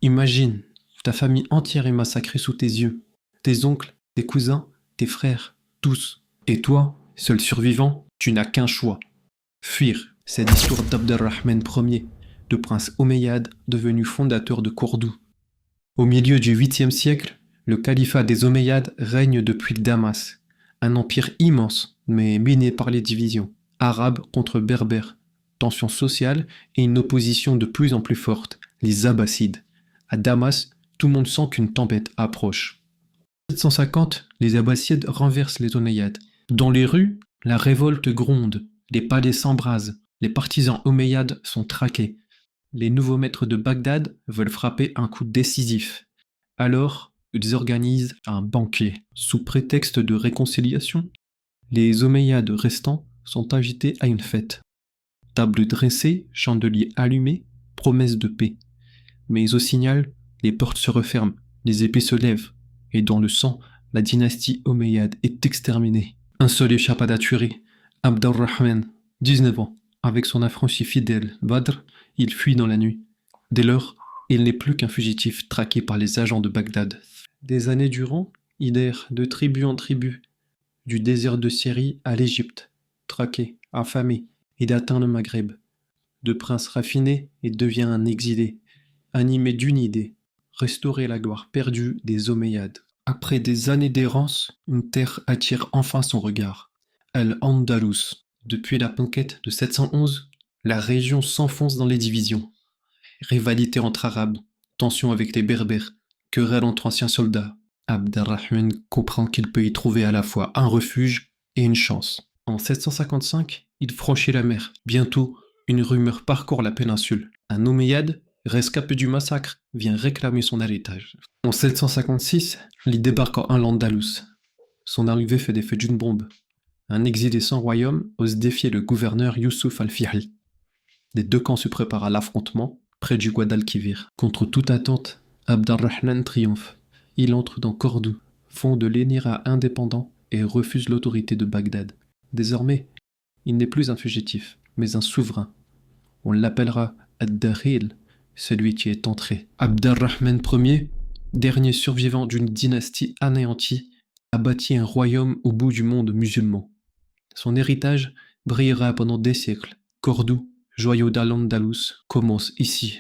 Imagine, ta famille entière est massacrée sous tes yeux. Tes oncles, tes cousins, tes frères, tous. Et toi, seul survivant, tu n'as qu'un choix. Fuir. C'est l'histoire d'Abd-ar-Rahman Ier, de prince omeyyade devenu fondateur de Cordoue. Au milieu du 8e siècle, le califat des Omeyyades règne depuis le Damas, un empire immense, mais miné par les divisions, arabes contre berbères, tensions sociales et une opposition de plus en plus forte, les Abbassides. À Damas, tout le monde sent qu'une tempête approche. En 750, les Abbassides renversent les Omeyyades. Dans les rues, la révolte gronde, les palais s'embrasent, les partisans omeyyades sont traqués. Les nouveaux maîtres de Bagdad veulent frapper un coup décisif. Alors, ils organisent un banquet. Sous prétexte de réconciliation, les Omeyyades restants sont invités à une fête. Table dressée, chandelier allumé, promesse de paix. Mais au signal, les portes se referment, les épées se lèvent, et dans le sang, la dynastie omeyyade est exterminée. Un seul échappe à la tuerie, Abd-ar-Rahman, 19 ans. Avec son affranchi fidèle, Badr, il fuit dans la nuit. Dès lors, il n'est plus qu'un fugitif traqué par les agents de Bagdad. Des années durant, il erre de tribu en tribu, du désert de Syrie à l'Égypte. Traqué, affamé, il atteint le Maghreb. De prince raffiné, il devient un exilé, animé d'une idée, restaurer la gloire perdue des Omeyyades. Après des années d'errance, une terre attire enfin son regard. Al-Andalus. Depuis la conquête de 711, la région s'enfonce dans les divisions. Rivalité entre Arabes, tensions avec les Berbères, querelles entre anciens soldats. Abd-ar-Rahman comprend qu'il peut y trouver à la fois un refuge et une chance. En 755, il franchit la mer. Bientôt, une rumeur parcourt la péninsule. Un Omeyyade, rescapé du massacre, vient réclamer son héritage. En 756, il débarque en Al-Andalus. Son arrivée fait l'effet d'une bombe. Un exilé sans royaume ose défier le gouverneur Youssouf al-Fihl. Les deux camps se préparent à l'affrontement près du Guadalquivir. Contre toute attente, Abd-ar-Rahman triomphe. Il entre dans Cordoue, fonde l'Émirat indépendant et refuse l'autorité de Bagdad. Désormais, il n'est plus un fugitif, mais un souverain. On l'appellera Ad-Dakhil, celui qui est entré. Abd-ar-Rahman Ier, dernier survivant d'une dynastie anéantie, a bâti un royaume au bout du monde musulman. Son héritage brillera pendant des siècles. Cordoue, joyau d'Al-Andalus, commence ici.